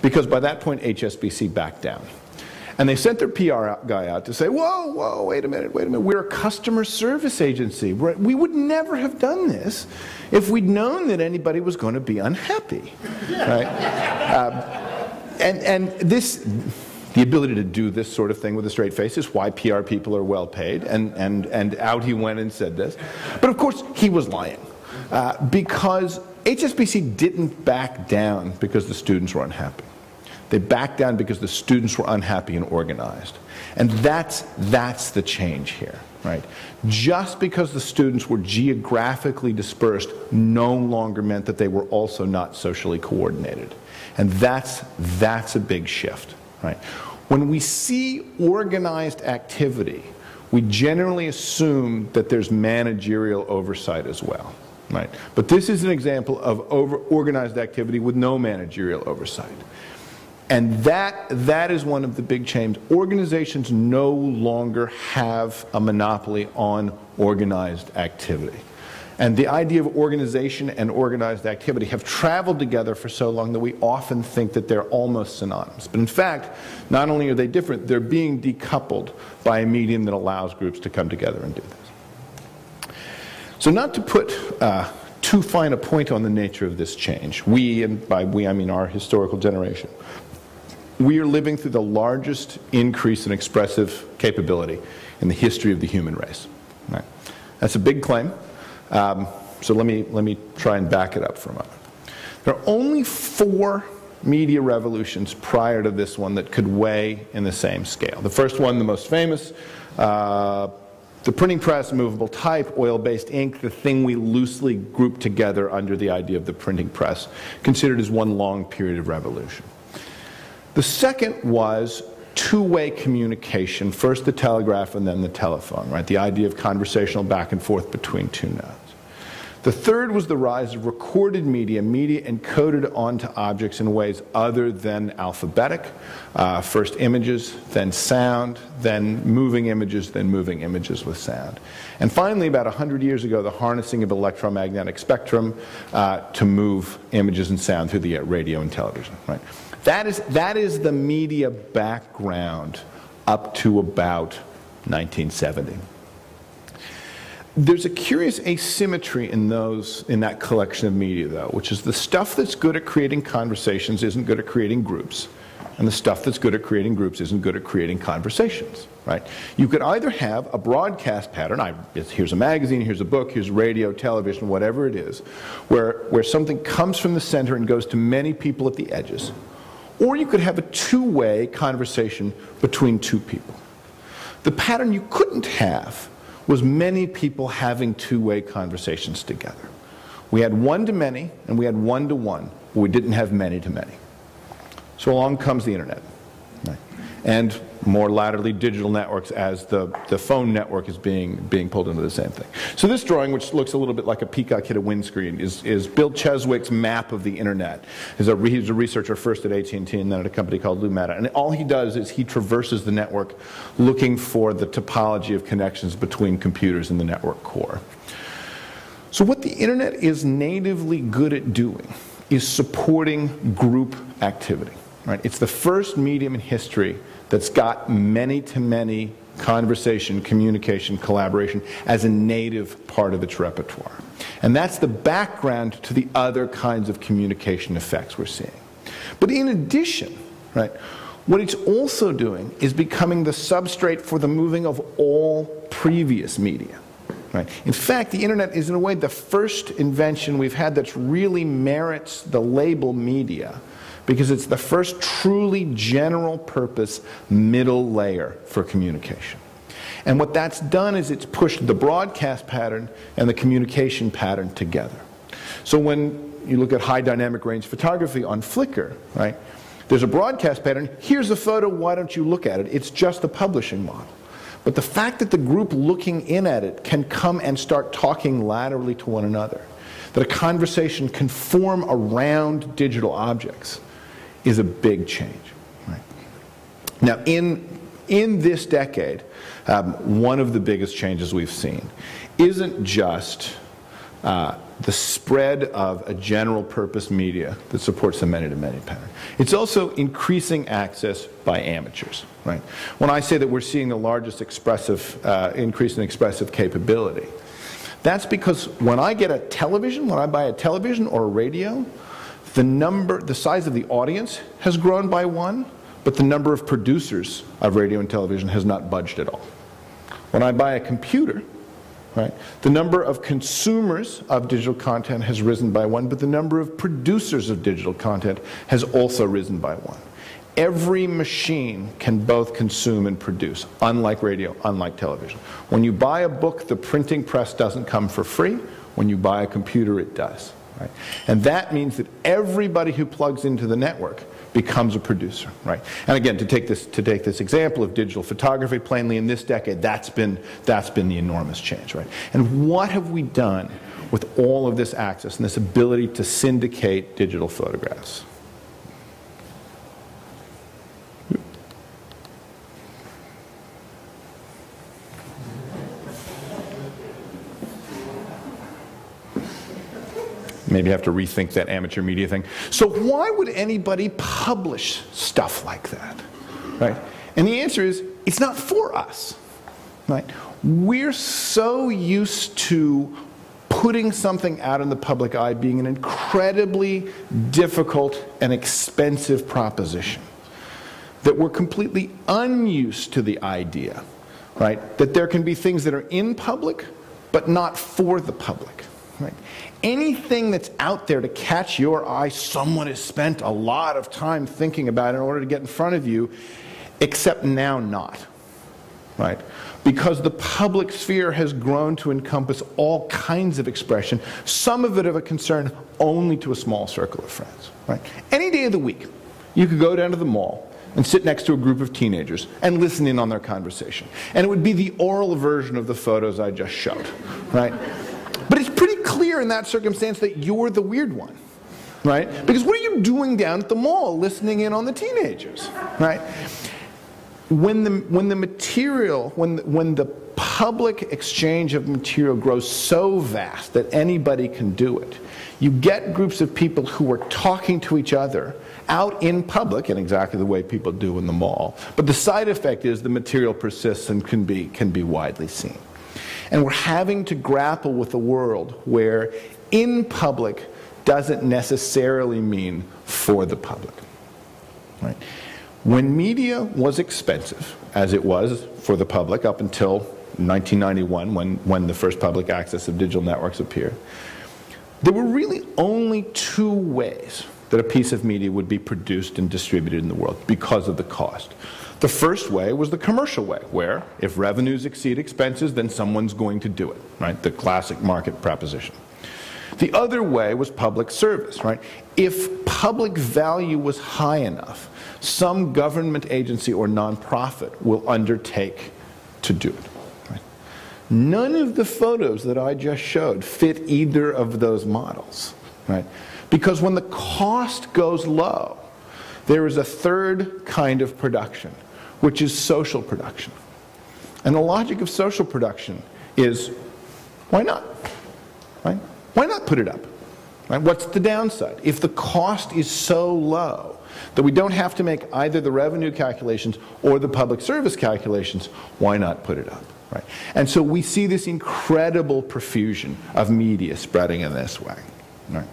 because by that point HSBC backed down. And they sent their PR guy out to say, whoa, wait a minute, we're a customer service agency. We would never have done this if we'd known that anybody was going to be unhappy. Right? And the ability to do this sort of thing with a straight face is why PR people are well paid, and out he went and said this. But of course, he was lying, because HSBC didn't back down because the students were unhappy. They backed down because the students were unhappy and organized. And that's the change here, right? Just because the students were geographically dispersed no longer meant that they were also not socially coordinated. And that's a big shift, right? When we see organized activity, we generally assume that there's managerial oversight as well, right? But this is an example of organized activity with no managerial oversight. And that is one of the big changes. Organizations no longer have a monopoly on organized activity. And the idea of organization and organized activity have traveled together for so long that we often think that they're almost synonymous. But in fact, not only are they different, they're being decoupled by a medium that allows groups to come together and do this. So not to put too fine a point on the nature of this change, we, and by we I mean our historical generation, we are living through the largest increase in expressive capability in the history of the human race. Right? That's a big claim. So let me try and back it up for a moment. There are only 4 media revolutions prior to this one that could weigh in the same scale. The first one, the most famous, the printing press, movable type, oil-based ink, the thing we loosely group together under the idea of the printing press, considered as one long period of revolution. The second was two-way communication, first the telegraph and then the telephone, right? The idea of conversational back and forth between two nodes. The third was the rise of recorded media, media encoded onto objects in ways other than alphabetic. First images, then sound, then moving images with sound. And finally, about 100 years ago, the harnessing of electromagnetic spectrum to move images and sound through the radio and television, right? That is the media background up to about 1970. There's a curious asymmetry in that collection of media, though, which is the stuff that's good at creating conversations isn't good at creating groups, and the stuff that's good at creating groups isn't good at creating conversations, right? You could either have a broadcast pattern, here's a magazine, here's a book, here's radio, television, whatever it is, where something comes from the center and goes to many people at the edges. Or you could have a two-way conversation between two people. The pattern you couldn't have was many people having two-way conversations together. We had one-to-many and we had one-to-one, but we didn't have many-to-many. So along comes the internet, right? And more latterly digital networks as the phone network is being pulled into the same thing. So this drawing, which looks a little bit like a peacock hit a windscreen, is Bill Cheswick's map of the internet. He's a researcher first at AT&T and then at a company called Lumata. And all he does is he traverses the network looking for the topology of connections between computers in the network core. So what the internet is natively good at doing is supporting group activity. Right? It's the first medium in history that's got many-to-many conversation, communication, collaboration as a native part of its repertoire. And that's the background to the other kinds of communication effects we're seeing. But in addition, right, what it's also doing is becoming the substrate for the moving of all previous media. Right? In fact, the internet is in a way the first invention we've had that really merits the label media, because it's the first truly general purpose middle layer for communication. And what that's done is it's pushed the broadcast pattern and the communication pattern together. So when you look at high dynamic range photography on Flickr, right, there's a broadcast pattern, here's a photo, why don't you look at it? It's just the publishing model. But the fact that the group looking in at it can come and start talking laterally to one another, that a conversation can form around digital objects, is a big change. Right? Now, in this decade, one of the biggest changes we've seen isn't just the spread of a general purpose media that supports the many-to-many pattern. It's also increasing access by amateurs, right? When I say that we're seeing the largest increase in expressive capability, that's because when I get a television, when I buy a television or a radio, the size of the audience has grown by 1, but the number of producers of radio and television has not budged at all. When I buy a computer, right, the number of consumers of digital content has risen by 1, but the number of producers of digital content has also risen by 1. Every machine can both consume and produce, unlike radio, unlike television. When you buy a book, the printing press doesn't come for free. When you buy a computer, it does. Right? And that means that everybody who plugs into the network becomes a producer, right? And again, to take this example of digital photography, plainly in this decade, that's been the enormous change, right? And what have we done with all of this access and this ability to syndicate digital photographs? Maybe have to rethink that amateur media thing. So why would anybody publish stuff like that, right? And the answer is, it's not for us, right? We're so used to putting something out in the public eye being an incredibly difficult and expensive proposition that we're completely unused to the idea, right, that there can be things that are in public but not for the public, right? Anything that's out there to catch your eye, someone has spent a lot of time thinking about in order to get in front of you, except now not, right? Because the public sphere has grown to encompass all kinds of expression, some of it of a concern only to a small circle of friends, right? Any day of the week, you could go down to the mall and sit next to a group of teenagers and listen in on their conversation. And it would be the oral version of the photos I just showed, right? But it's pretty clear in that circumstance that you're the weird one, right? Because what are you doing down at the mall listening in on the teenagers, right? When the public exchange of material grows so vast that anybody can do it, you get groups of people who are talking to each other out in public in exactly the way people do in the mall. But the side effect is the material persists and can be widely seen. And we're having to grapple with a world where in public doesn't necessarily mean for the public, right? When media was expensive, as it was for the public up until 1991 when the first public access of digital networks appeared, there were really only 2 ways that a piece of media would be produced and distributed in the world because of the cost. The first way was the commercial way, where if revenues exceed expenses, then someone's going to do it, right? The classic market proposition. The other way was public service, right? If public value was high enough, some government agency or nonprofit will undertake to do it, right? None of the photos that I just showed fit either of those models, right? Because when the cost goes low, there is a third kind of production, which is social production. And the logic of social production is, why not? Right? Why not put it up? Right? What's the downside? If the cost is so low that we don't have to make either the revenue calculations or the public service calculations, why not put it up? Right? And so we see this incredible profusion of media spreading in this way. Right?